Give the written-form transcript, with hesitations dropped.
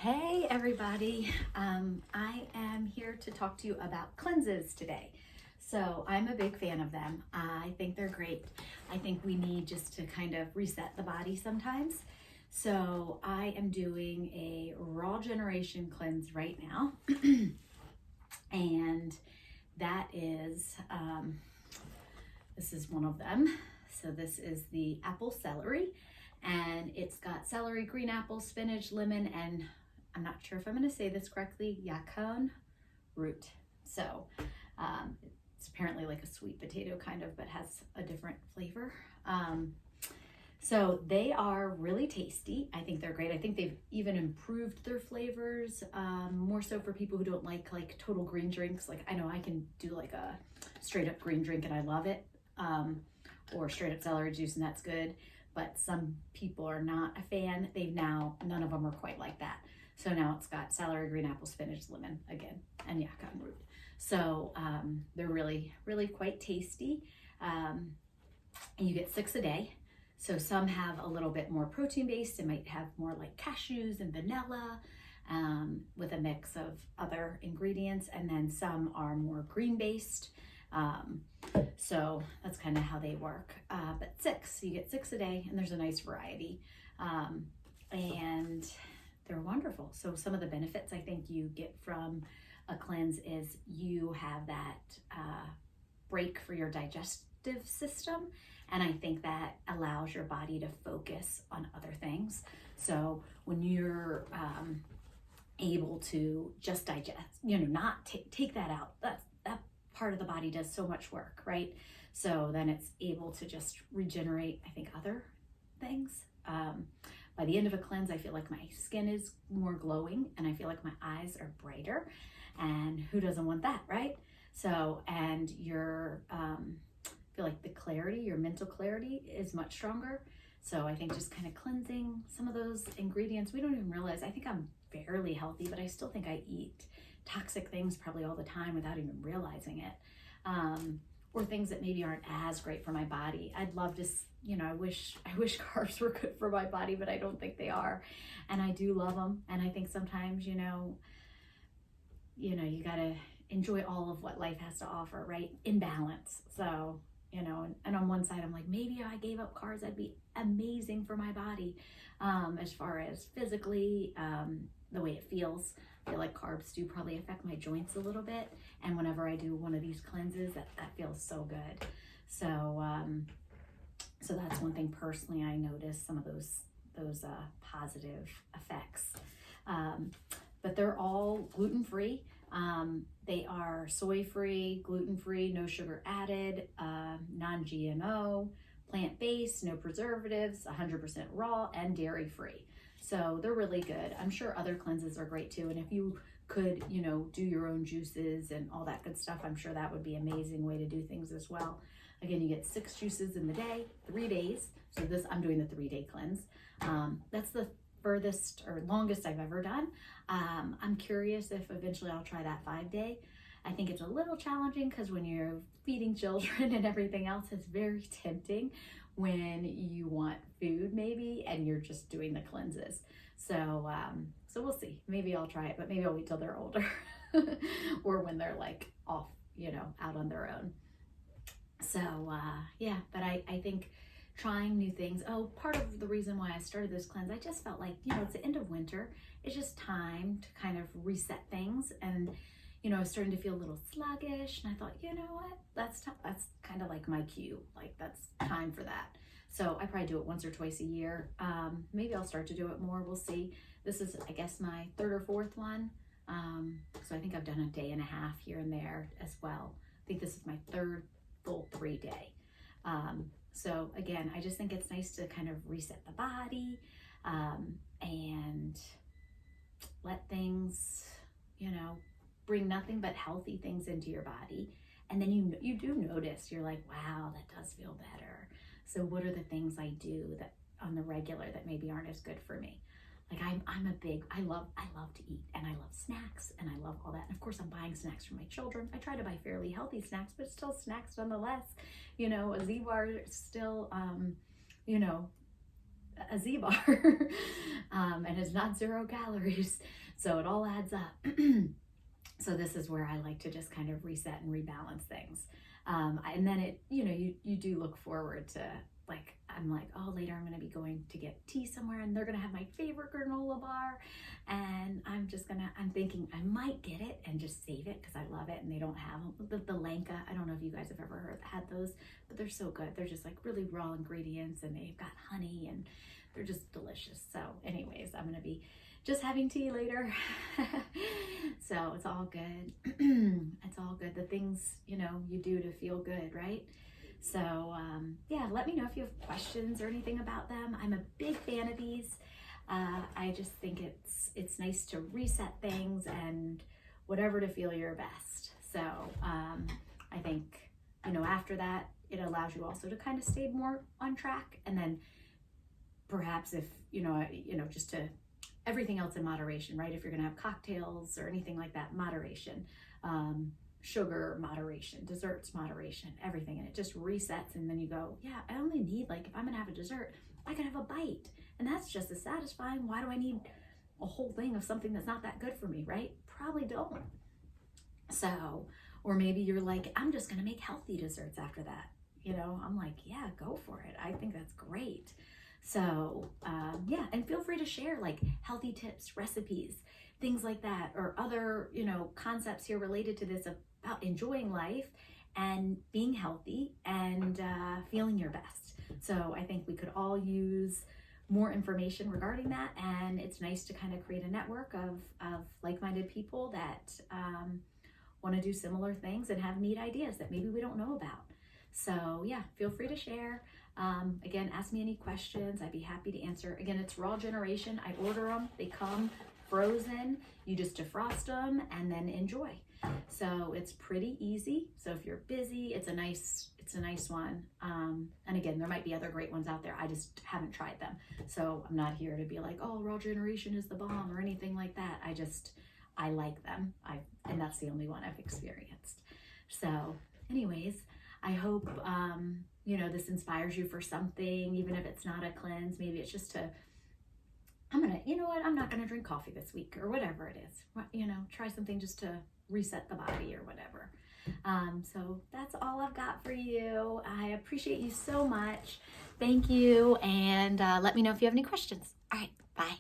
Hey everybody, I am here to talk to you about cleanses today. So I'm a big fan of them. I think they're great. I think we need just to kind of reset the body sometimes. So I am doing a raw generation cleanse right now. And that is, this is one of them. So this is the apple celery, and it's got celery, green apple, spinach, lemon, and I'm not sure if I'm going to say this correctly, yacon root. So it's apparently like a sweet potato kind of, but has a different flavor. So they are really tasty. I think they're great. I think they've even improved their flavors, more so for people who don't like total green drinks. Like I know I can do like a straight up green drink and I love it, or straight up celery juice and that's good. But some people are not a fan. None of them are quite like that. So now it's got celery, green apple, spinach, lemon again, and yacon root. So they're really, really quite tasty. And you get 6 a day. So some have a little bit more protein based. It might have more like cashews and vanilla with a mix of other ingredients. And then some are more green based. So that's kind of how they work. But you get 6 a day, and there's a nice variety. And they're wonderful. So some of the benefits I think you get from a cleanse is you have that break for your digestive system. And I think that allows your body to focus on other things. So when you're able to just digest, not take that out, that part of the body does so much work, right? So then it's able to just regenerate, I think, other things. By the end of a cleanse, I feel like my skin is more glowing and I feel like my eyes are brighter, and who doesn't want that, right? So, and your, feel like the clarity, your mental clarity is much stronger. So I think just kind of cleansing some of those ingredients, we don't even realize. I think I'm fairly healthy, but I still think I eat toxic things probably all the time without even realizing it. Or things that maybe aren't as great for my body. I'd love to, I wish carbs were good for my body, but I don't think they are. And I do love them. And I think sometimes, you gotta enjoy all of what life has to offer, right? In balance. So, and on one side, I'm like, maybe if I gave up carbs, that'd be amazing for my body. As far as physically, the way it feels. I feel like carbs do probably affect my joints a little bit. And whenever I do one of these cleanses, that feels so good. So, so that's one thing personally I noticed, some of those positive effects. But they're all gluten-free. They are soy-free, gluten-free, no sugar added, non-GMO, plant-based, no preservatives, 100% raw, and dairy-free. So they're really good. I'm sure other cleanses are great too. And if you could, do your own juices and all that good stuff, I'm sure that would be an amazing way to do things as well. Again, you get 6 juices in the day, 3 days. So I'm doing the 3-day cleanse. That's the furthest or longest I've ever done. I'm curious if eventually I'll try that 5-day. I think it's a little challenging because when you're feeding children and everything else, it's very tempting when you want food maybe and you're just doing the cleanses. So so we'll see. Maybe I'll try it, but maybe I'll wait till they're older or when they're like off, out on their own. So yeah, but I think trying new things. Oh, part of the reason why I started this cleanse, I just felt like, it's the end of winter. It's just time to kind of reset things. And, I was starting to feel a little sluggish. And I thought, you know what? That's kind of like my cue. Like that's time for that. So I probably do it once or twice a year. Maybe I'll start to do it more. We'll see. This is, I guess, my 3rd or 4th one. So I think I've done a day and a half here and there as well. I think this is my 3rd full 3-day. So again, I just think it's nice to kind of reset the body, and let things, bring nothing but healthy things into your body. And then you do notice, you're like, wow, that does feel better. So what are the things I do that on the regular that maybe aren't as good for me? Like I love to eat, and I love snacks, and I love all that. And of course I'm buying snacks for my children. I try to buy fairly healthy snacks, but still snacks nonetheless. A Z-bar is still, a Z bar, and it's not 0 calories. So it all adds up. So this is where I like to just kind of reset and rebalance things. And then it, you do look forward to, like, I'm like, oh, later I'm going to be going to get tea somewhere and they're going to have my favorite granola bar. And I'm thinking I might get it and just save it because I love it. And they don't have the Lenka. I don't know if you guys have ever had those, but they're so good. They're just like really raw ingredients and they've got honey and they're just delicious. So anyways, I'm going to be just having tea later. So it's all good. It's all good. The things, you do to feel good, right? So yeah, let me know if you have questions or anything about them. I'm a big fan of these. I just think it's nice to reset things and whatever to feel your best. So I think, after that, it allows you also to kind of stay more on track. And then perhaps if, just to everything else in moderation, right? If you're going to have cocktails or anything like that, moderation, sugar, moderation, desserts, moderation, everything. And it just resets. And then you go, yeah, I only need, like, if I'm going to have a dessert, I can have a bite. And that's just as satisfying. Why do I need a whole thing of something that's not that good for me, right? Probably don't. So, or maybe you're like, I'm just going to make healthy desserts after that. I'm like, yeah, go for it. I think that's great. So yeah, and feel free to share like healthy tips, recipes, things like that, or other, concepts here related to this about enjoying life and being healthy and feeling your best. So I think we could all use more information regarding that. And it's nice to kind of create a network of like-minded people that want to do similar things and have neat ideas that maybe we don't know about. So yeah, feel free to share. Again, ask me any questions. I'd be happy to answer. Again, it's Raw Generation. I order them. They come frozen. You just defrost them and then enjoy. So it's pretty easy. So if you're busy, it's a nice one. And again, there might be other great ones out there. I just haven't tried them. So I'm not here to be like, oh, Raw Generation is the bomb or anything like that. I like them. And that's the only one I've experienced. So anyways, I hope, this inspires you for something, even if it's not a cleanse. Maybe it's just I'm not going to drink coffee this week or whatever it is. Try something just to reset the body or whatever. So that's all I've got for you. I appreciate you so much. Thank you. And let me know if you have any questions. All right. Bye.